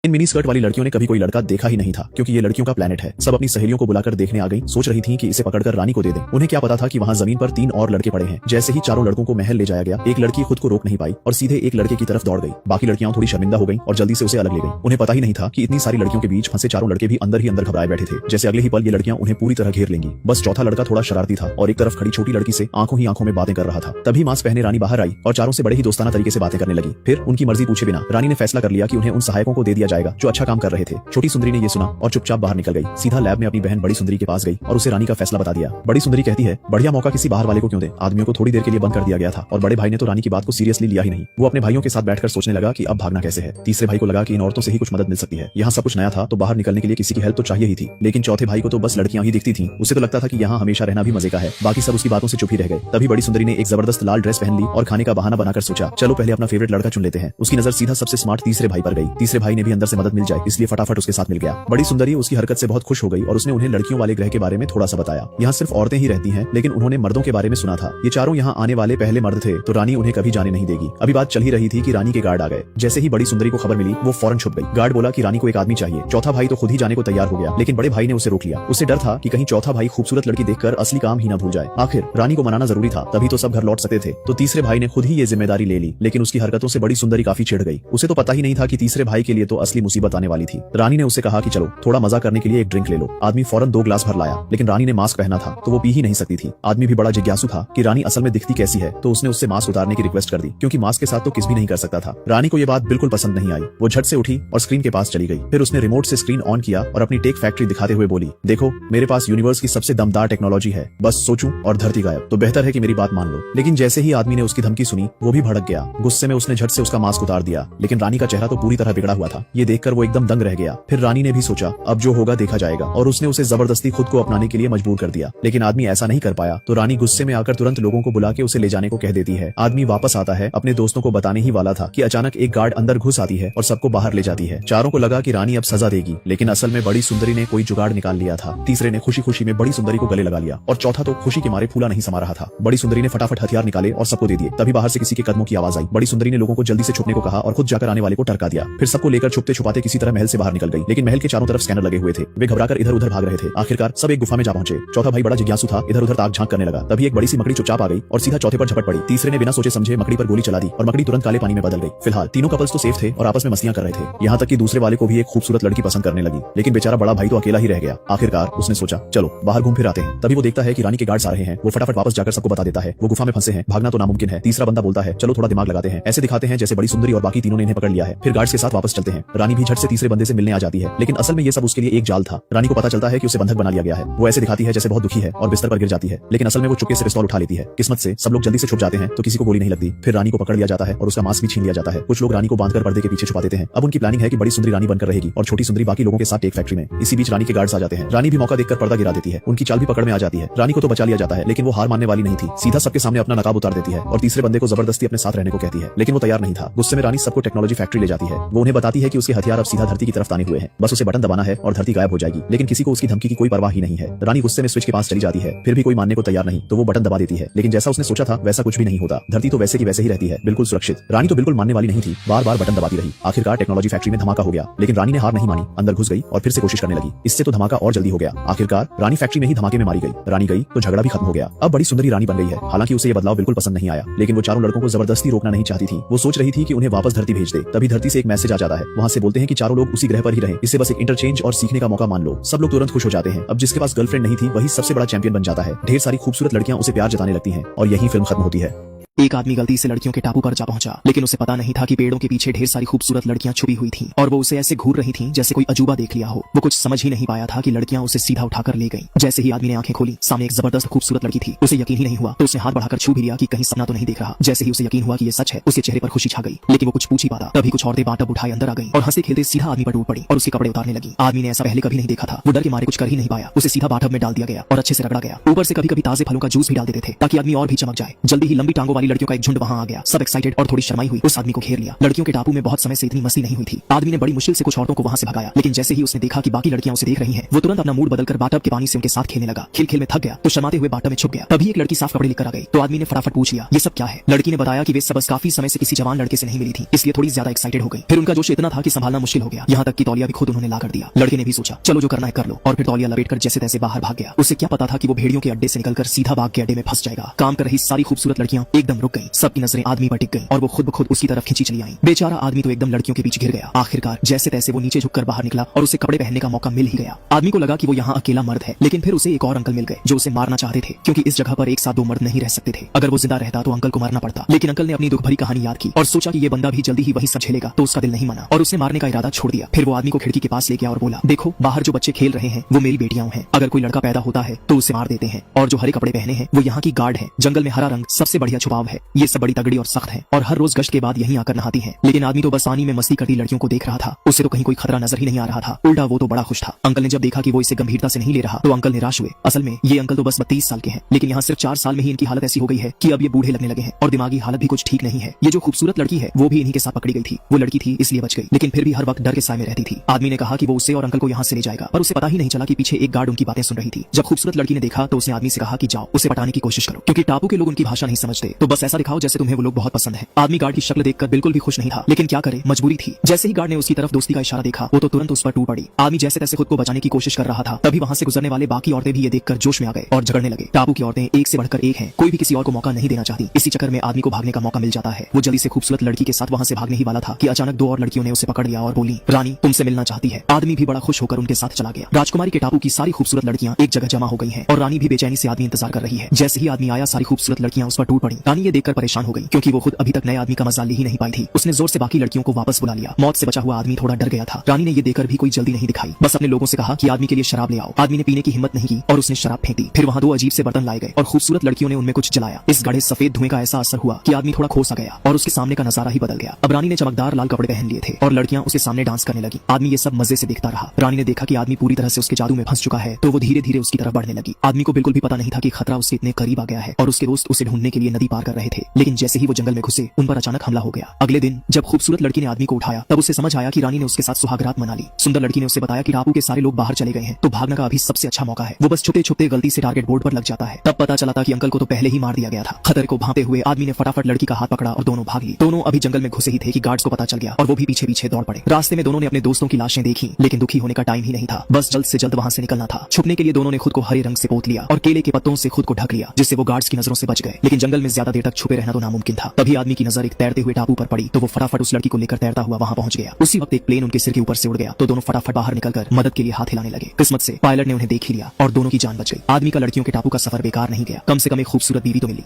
इन mini skirt वाली लड़कियों ने कभी कोई लड़का देखा ही नहीं था, क्योंकि ये लड़कियों का प्लेनेट है। सब अपनी सहेलियों को बुलाकर देखने आ गई। सोच रही थी कि इसे पकड़कर रानी को दे दें। उन्हें क्या पता था कि वहाँ जमीन पर 3 और लड़के पड़े हैं। जैसे ही चारों लड़कों को महल ले जाया गया, एक लड़की खुद को रोक नहीं पाई और सीधे एक लड़के की तरफ दौड़ गई। बाकी लड़कियां थोड़ी शर्मिंदा हो गई और जल्दी से उसे अलग ले गई। उन्हें पता ही नहीं था कि इतनी सारी लड़कियों के बीच फंसे चारों लड़के भी अंदर ही अंदर घबराए बैठे थे, जैसे अगले ही पल ये लड़कियां उन्हें पूरी तरह घेर लेंगी। बस चौथा लड़का थोड़ा शरारती था और एक तरफ खड़ी छोटी लड़की से आंखों ही आंखों में बातें कर रहा था। तभी मास्क पहने रानी बाहर आई और चारों से बड़े ही दोस्ताना तरीके से बातें करने लगी। फिर उनकी मर्जी पूछे बिना रानी ने फैसला कर लिया कि उन्हें उन सहायकों को दे दिया जाएगा जो अच्छा काम कर रहे थे। छोटी सुंदरी ने ये सुना और चुपचाप बाहर निकल गई। सीधा लैब में अपनी बहन बड़ी सुंदरी के पास गई और उसे रानी का फैसला बता दिया। बड़ी सुंदरी कहती है, बढ़िया मौका किसी बाहर वाले को क्यों दे। आदमियों को थोड़ी देर के लिए बंद कर दिया गया था और बड़े भाई ने तो रानी की बात को सीरियसली लिया ही नहीं। वो अपने भाइयों के साथ बैठकर सोचने लगा कि अब भागना कैसे है। तीसरे भाई को लगा कि इन औरतों से ही कुछ मदद मिल सकती है। यहाँ सब कुछ नया था तो बाहर निकलने के लिए किसी की हेल्प तो चाहिए ही थी, लेकिन चौथे भाई को तो बस लड़कियां ही दिखती थी। उसे तो लगता था कि यहाँ हमेशा रहना भी मजे का है। बाकी सब उसकी बातों से चुप ही रह गए। तभी बड़ी सुंदरी ने एक जबरदस्त लाल ड्रेस पहन ली और खाने का बहाना बनाकर सोचा, चलो पहले अपना फेवरेट लड़का चुन लेते हैं। उसकी नजर सीधा सबसे स्मार्ट तीसरे भाई पर गई। तीसरे भाई ने भी अंदर से मदद मिल जाए इसलिए फटाफट उसके साथ मिल गया। बड़ी सुंदरी उसकी हरकत से बहुत खुश हो गई और उसने उन्हें लड़कियों वाले ग्रह के बारे में थोड़ा सा बताया। यहाँ सिर्फ औरतें ही रहती हैं, लेकिन उन्होंने मर्दों के बारे में सुना था। ये चारों यहाँ आने वाले पहले मर्द थे, तो रानी उन्हें कभी जाने नहीं देगी। अभी बात चल ही रही थी कि रानी के गार्ड आ गए। जैसे ही बड़ी सुंदरी को खबर मिली, वो फौरन छुप गई। गार्ड बोला कि रानी को एक आदमी चाहिए। चौथा भाई तो खुद ही जाने को तैयार हो गया, लेकिन बड़े भाई ने उसे रोक लिया। उसे डर था कि कहीं चौथा भाई खूबसूरत लड़की देखकर असली काम ही न भूल जाए। आखिर रानी को मनाना जरूरी था, तभी तो सब घर लौट सकते थे। तो तीसरे भाई ने खुद ही ये जिम्मेदारी ले ली, लेकिन उसकी हरकतों से बड़ी सुंदरी काफी चिढ़ गई। उसे तो पता ही नहीं था कि तीसरे भाई के लिए तो असली मुसीबत आने वाली थी। रानी ने उसे कहा कि चलो थोड़ा मजा करने के लिए एक ड्रिंक ले लो। आदमी फौरन 2 ग्लास भर लाया, लेकिन रानी ने मास्क पहना था तो वो पी ही नहीं सकती थी। आदमी भी बड़ा जिज्ञासु था कि रानी असल में दिखती कैसी है, तो उसने उससे मास्क उतारने की रिक्वेस्ट कर दी, क्योंकि मास्क के साथ तो किस भी नहीं कर सकता था। रानी को ये बात बिल्कुल पसंद नहीं आई। वो झट से उठी और स्क्रीन के पास चली गई। फिर उसने रिमोट से स्क्रीन ऑन किया और अपनी टेक फैक्ट्री दिखाते हुए बोली, देखो मेरे पास यूनिवर्स की सबसे दमदार टेक्नोलॉजी है, बस सोचूं और धरती गायब। तो बेहतर है कि मेरी बात मान लो। लेकिन जैसे ही आदमी ने उसकी धमकी सुनी, वो भी भड़क गया। गुस्से में उसने झट से उसका मास्क उतार दिया, लेकिन रानी का चेहरा तो पूरी तरह बिगड़ा हुआ था। ये देखकर वो एकदम दंग रह गया। फिर रानी ने भी सोचा अब जो होगा देखा जाएगा, और उसने उसे जबरदस्ती खुद को अपनाने के लिए मजबूर कर दिया। लेकिन आदमी ऐसा नहीं कर पाया, तो रानी गुस्से में आकर तुरंत लोगों को बुला के उसे ले जाने को कह देती है। आदमी वापस आता है, अपने दोस्तों को बताने ही वाला था कि अचानक एक गार्ड अंदर घुस आती है और सबको बाहर ले जाती है। चारों को लगा कि रानी अब सजा देगी, लेकिन असल में बड़ी सुंदरी ने कोई जुगाड़ निकाल लिया था। तीसरे ने खुशी खुशी में बड़ी सुंदरी को गले लगा लिया और चौथा तो खुशी के मारे फूला नहीं समा रहा था। बड़ी सुंदरी ने फटाफट हथियार निकाले और सबको दे दिए। तभी बाहर से किसी के कदमों की आवाज आई। बड़ी सुंदरी ने लोगों को जल्दी से छुपने को कहा और खुद जाकर आने वाले को टरका दिया। फिर सबको लेकर छुपते छुपाते किसी तरह महल से बाहर निकल गई, लेकिन महल के चारों तरफ स्कैनर लगे हुए थे। वे घबराकर इधर उधर भाग रहे थे। आखिरकार सब एक गुफा में जा पहुंचे। चौथा भाई बड़ा जिज्ञासु था, इधर उधर ताक झांक करने लगा। तभी एक बड़ी सी मकड़ी चुपचाप आ गई और सीधा चौथे पर झपट पड़ी। तीसरे ने बिना सोचे समझे मकड़ी पर गोली चला दी और मकड़ी तुरंत काले पानी में बदल गई। फिलहाल तीनों कपल्स तो सेफ थे और आपस में मस्तियां कर रहे थे। यहाँ तक कि दूसरे वाले को भी एक खूबसूरत लड़की पसंद करने लगी, लेकिन बेचारा बड़ा भाई तो अकेला ही रह गया। आखिरकार उसने सोचा चलो बाहर घूम फिर आते हैं। तभी वो देखता है कि रानी के गार्ड्स आ रहे हैं। वो फटाफट वापस जाकर सबको बता देता है वो गुफा में फंसे हैं, भागना तो नामुमकिन है। तीसरा बंदा बोलता है चलो थोड़ा दिमाग लगाते हैं, ऐसे दिखाते हैं जैसे बड़ी सुंदरी और बाकी तीनों ने इन्हें पकड़ लिया है। फिर गार्ड्स के साथ वापस चलते हैं। रानी भी झट से तीसरे बंदे से मिलने आ जाती है, लेकिन असल में ये सब उसके लिए एक जाल था। रानी को पता चलता है कि उसे बंधक बना लिया गया है। वो ऐसे दिखाती है जैसे बहुत दुखी है और बिस्तर पर गिर जाती है, लेकिन असल में वो चुपके से पिस्तौल उठा लेती है। किस्मत से सब लोग जल्दी से छुप जाते हैं तो किसी को गोली नहीं लगती। फिर रानी को पकड़ लिया जाता है और उसका मास्क भी छीन लिया जाता है। कुछ लोग रानी को बांधकर पर्दे के पीछे छुपा देते हैं। अब उनकी प्लानिंग है कि बड़ी सुंदरी रानी बनकर रहेगी और छोटी सुंदरी बाकी लोगों के साथ एक फैक्ट्री में। इसी बीच रानी के गार्ड्स आ जाते हैं। रानी भी मौका देखकर पर्दा गिरा देती है। उनकी चाल भी पकड़ में आ जाती है। रानी को तो बचा लिया जाता है, लेकिन वो हार मानने वाली नहीं थी। सीधा सबके सामने अपना नकाब उतार देती है और तीसरे बंदे को जबरदस्ती अपने साथ रहने को कहती है, लेकिन वो तैयार नहीं था। गुस्से में रानी सबको टेक्नोलॉजी फैक्ट्री ले जाती है। वो उन्हें बताती है कि उसके हथियार अब सीधा धरती की तरफ ताने हुए हैं, बस उसे बटन दबाना है और धरती गायब हो जाएगी। लेकिन किसी को उसकी धमकी की कोई परवाह ही नहीं है। रानी गुस्से में स्विच के पास चली जाती है, फिर भी कोई मानने को तैयार नहीं, तो वो बटन दबा देती है। लेकिन जैसा उसने सोचा था वैसा कुछ भी नहीं होता। धरती तो वैसे की वैसे ही रहती है, बिल्कुल सुरक्षित। रानी तो बिल्कुल मानने वाली नहीं थी, बार बार बटन दबाती रही। आखिरकार टेक्नोलॉजी फैक्ट्री में धमाका हो गया, लेकिन रानी ने हार नहीं मानी, अंदर घुस गई और फिर से कोशिश करने लगी। इससे तो धमाका और जल्दी हो गया। आखिरकार रानी फैक्ट्री में ही धमाके में मारी गई। रानी गई तो झगड़ा भी खत्म हो गया। अब बड़ी सुंदरी रानी बन गई है। हालांकि उसे ये बदलाव बिल्कुल पसंद नहीं आया, लेकिन वो चारों लड़कों को जबरदस्ती रोकना नहीं चाहती थी। वो सोच रही थी कि उन्हें वापस धरती भेज दे। तभी धरती से एक मैसेज आ जाता है। वहां से बोलते हैं कि चारों लोग उसी ग्रह पर ही रहें, इससे बस एक इंटरचेंज और सीखने का मौका मान लो। सब लोग तुरंत खुश हो जाते हैं। अब जिसके पास गर्लफ्रेंड नहीं थी वही सबसे बड़ा चैंपियन बन जाता है। ढेर सारी खूबसूरत लड़कियां उसे प्यार जताने लगती हैं और यही फिल्म खत्म होती है। एक आदमी गलती से लड़कियों के टापू पर जा पहुंचा, लेकिन उसे पता नहीं था कि पेड़ों के पीछे ढेर सारी खूबसूरत लड़कियां छुपी हुई थीं और वो उसे ऐसे घूर रही थीं जैसे कोई अजूबा देख लिया हो। वो कुछ समझ ही नहीं पाया था कि लड़कियां उसे सीधा उठाकर ले गईं। जैसे ही आदमी ने आंखें खोली, सामने एक जबरदस्त खूबसूरत लड़की थी। उसे यकीन ही नहीं हुआ तो उसने हाथ बढ़ाकर छू भी लिया कि कहीं सपना तो नहीं देख रहा। जैसे ही उसे यकीन हुआ कि ये सच है, उसके चेहरे पर खुशी छा गई, लेकिन वो कुछ पूछ ही पाता तभी कुछ औरतें बाटब उठाए अंदर आ गईं और हंसते खेलते सीधा आदमी पर टूट पड़ी और उसके कपड़े उतारने लगी। आदमी ने ऐसा पहले कभी नहीं देखा था। वो डर के मारे कुछ कर ही नहीं पाया। उसे सीधा बाटब में डाल दिया गया और अच्छे से रगड़ा गया। ऊपर से कभी कभी ताजे फलों का जूस भी डाल देते थे ताकि आदमी और भी चमक जाए। जल्दी ही लंबी टांगों वाली लड़कियों का एक झुंड वहां आ गया। सब एक्साइटेड और थोड़ी शर्माई हुई उस आदमी को घेर लिया। लड़कियों के टापू में बहुत समय से इतनी मस्ती नहीं हुई थी। आदमी ने बड़ी मुश्किल से कुछ औरतों को वहां से भगाया, लेकिन जैसे ही उसने देखा कि बाकी लड़कियां उसे देख रही हैं, वो तुरंत अपना मूड बदलकर बाटब के पानी से उनके साथ खेलने लगा। खेल खेल में थक गया तो शर्माते हुए बाटब में छुप गया। तभी एक लड़की साफ कपड़े लेकर आ गई तो आदमी ने फटाफट पूछ लिया, ये सब क्या है? लड़की ने बताया कि वे सब काफी समय से किसी जवान लड़के से नहीं मिली थी, इसलिए थोड़ी ज्यादा एक्साइटेड हो गई। फिर उनका जोश इतना था कि संभालना मुश्किल हो गया, यहाँ तक कि तौलिया भी खुद उन्होंने ला कर दिया। लड़के ने भी सोचा चलो जो करना है कर लो, और फिर तौलिया लपेटकर जैसे तैसे बाहर भाग गया। उसे क्या पता था कि वो भेड़ियों के अड्डे से निकलकर सीधा बाघ के अड्डे में फंस जाएगा। काम कर रही सारी खूबसूरत लड़कियां एकदम रुक गईं। सबकी नजरें आदमी पर टिक गईं और वो खुद ब खुद उसकी तरफ खींची चली आईं। बेचारा आदमी तो एकदम लड़कियों के बीच घिर गया। आखिरकार जैसे तैसे वो नीचे झुककर बाहर निकला और उसे कपड़े पहनने का मौका मिल ही गया। आदमी को लगा कि वो यहाँ अकेला मर्द है, लेकिन फिर उसे एक और अंकल मिल गए जो उसे मारना चाहते थे, क्योंकि इस जगह पर एक साथ दो मर्द नहीं रह सकते थे। अगर वो जिंदा रहता तो अंकल को मारना पड़ता, लेकिन अंकल ने अपनी दुख भरी कहानी याद की और सोचा कि ये बंदा भी जल्दी ही वही सब झेलेगा, तो उसका दिल नहीं माना और उसने मारने का इरादा छोड़ दिया। फिर वो आदमी को खिड़की के पास ले गया और बोला, देखो बाहर जो बच्चे खेल रहे हैं वो मेरी बेटियां हैं। अगर कोई लड़का पैदा होता है तो उसे मार देते हैं, और जो हरे कपड़े पहने हैं वो यहाँ की गार्ड है। जंगल में हरा रंग सबसे बढ़िया छुपाव है। ये सब बड़ी तगड़ी और सख्त है और हर रोज गश्त के बाद यहीं आकर नहाती हैं। लेकिन आदमी तो बस पानी में मस्ती करती लड़कियों को देख रहा था, उसे तो कहीं कोई खतरा नजर ही नहीं आ रहा था। उल्टा वो तो बड़ा खुश था। अंकल ने जब देखा कि वो इसे गंभीरता से नहीं ले रहा तो अंकल निराश हुए। असल में ये अंकल तो बस 32 साल के हैं, लेकिन यहाँ सिर्फ 4 साल में ही इनकी हालत ऐसी हो गई है कि अब ये बूढ़े लगने लगे हैं और दिमागी हालत भी कुछ ठीक नहीं है। ये जो खूबसूरत लड़की है वो भी इन्हीं के साथ पकड़ी गई थी। वो लड़की थी इसलिए बच गई, लेकिन फिर भी हर वक्त डर के साए में रहती थी। आदमी ने कहा कि वो उसे और अंकल को यहाँ से ले जाएगा, पर उसे पता ही नहीं चला कि पीछे एक गार्ड उनकी बातें सुन रही थी। जब खूबसूरत लड़की ने देखा तो उसने आदमी से कहा कि जाओ उसे पटाने की कोशिश करो, क्योंकि टापू के लोग उनकी भाषा नहीं समझते, तो बस ऐसा दिखाओ जैसे तुम्हें वो लोग बहुत पसंद है। आदमी गार्ड की शक्ल देखकर बिल्कुल भी खुश नहीं था, लेकिन क्या करे, मजबूरी थी। जैसे ही गार्ड ने उसकी तरफ दोस्ती का इशारा देखा वो तो तुरंत उस पर टूट पड़ी। आदमी जैसे तैसे खुद को बचाने की कोशिश कर रहा था, तभी वहां से गुजरने वाले बाकी औरतें भी ये देखकर जोश में आ गए और झगड़ने लगे। टापू की औरतें एक से बढ़कर एक हैं, कोई भी किसी और को मौका नहीं देना चाहती। इसी चक्कर में आदमी को भागने का मौका मिल जाता है। वो जल्दी से खूबसूरत लड़की के साथ वहां से भागने ही वाला था कि अचानक 2 और लड़कियों ने उसे पकड़ लिया और बोली, रानी तुमसे मिलना चाहती है। आदमी भी बड़ा खुश होकर उनके साथ चला गया। राजकुमारी के टापू की सारी खूबसूरत लड़कियां एक जगह जमा हो गई हैं और रानी भी बेचैनी से आदमी इंतजार कर रही है। जैसे ही आदमी आया सारी खूबसूरत लड़कियां उस पर टूट पड़ी। रानी ये देखकर परेशान हो गई, क्योंकि वो खुद अभी तक नए आदमी का मजा ले ही नहीं पाई थी। उसने जोर से बाकी लड़कियों को वापस बुला लिया। मौत से बचा हुआ आदमी थोड़ा डर गया था। रानी ने ये देखकर भी कोई जल्दी नहीं दिखाई, बस अपने लोगों से कहा कि आदमी के लिए शराब ले आओ। आदमी ने पीने की हिम्मत नहीं की और उसने शराब फेंक दी। फिर वहां 2 अजीब से बर्तन लाए गए और खूबसूरत लड़कियों ने उनमें कुछ जलाया। इस गाढ़े सफेद धुएं का ऐसा असर हुआ कि आदमी थोड़ा खो सा गया और उसके सामने का नजारा ही बदल गया। अब रानी ने चमकदार लाल कपड़े पहन लिए थे और लड़कियां उसके सामने डांस करने लगी। आदमी ये सब मजे से देखता रहा। रानी ने देखा कि आदमी पूरी तरह से उसके जादू में फंस चुका है, तो वो धीरे धीरे उसकी तरफ बढ़ने लगी। आदमी को बिल्कुल भी पता नहीं था कि खतरा उससे इतने करीब आ गया है और उसके दोस्त उसे ढूंढने के लिए नदी पार कर रहे थे। लेकिन जैसे ही वो जंगल में घुसे उन पर अचानक हमला हो गया। अगले दिन जब खूबसूरत लड़की ने आदमी को उठाया तब उसे समझ आया कि रानी ने उसके साथ सुहागरात मना ली। सुंदर लड़की ने उसे बताया कि टापू के सारे लोग बाहर चले गए हैं, तो भागने का अभी सबसे अच्छा मौका है। वो बस छुपते छुपते गलती से टारगेट बोर्ड पर लग जाता है। तब पता चला था कि अंकल को तो पहले ही मार दिया गया था। खतरे को भांपते हुए आदमी ने फटाफट लड़की का हाथ पकड़ा और दोनों भाग ली। दोनों अभी जंगल में घुसे ही थे कि गार्ड्स को पता चल गया और वो भी पीछे पीछे दौड़ पड़े। रास्ते में दोनों ने अपने दोस्तों की लाशें देखी, लेकिन दुखी होने का टाइम ही नहीं था। बस जल्द से जल्द वहां से निकलना था। छुपने के लिए दोनों ने खुद को हरे रंग से पोत लिया और केले के पत्तों से खुद को ढक लिया, जिससे वो गार्ड्स की नजरों से बच गए। लेकिन जंगल में ज्यादा देर तक छुपे रहना तो नामुमकिन था। तभी आदमी की नजर एक तैरते हुए टापू पर पड़ी, तो वो फटाफट उस लड़की को लेकर तैरता हुआ वहां पहुंच गया। उसी वक्त एक प्लेन उनके सिर के ऊपर से उड़ गया, तो दोनों फटाफट बाहर निकलकर मदद के लिए हाथ हिलाने लगे। किस्मत से पायलट ने उन्हें देख ही लिया और दोनों की जान बच गई। आदमी का लड़कियों के टापू का सफर बेकार नहीं गया, कम से कम एक खूबसूरत बीवी तो मिली।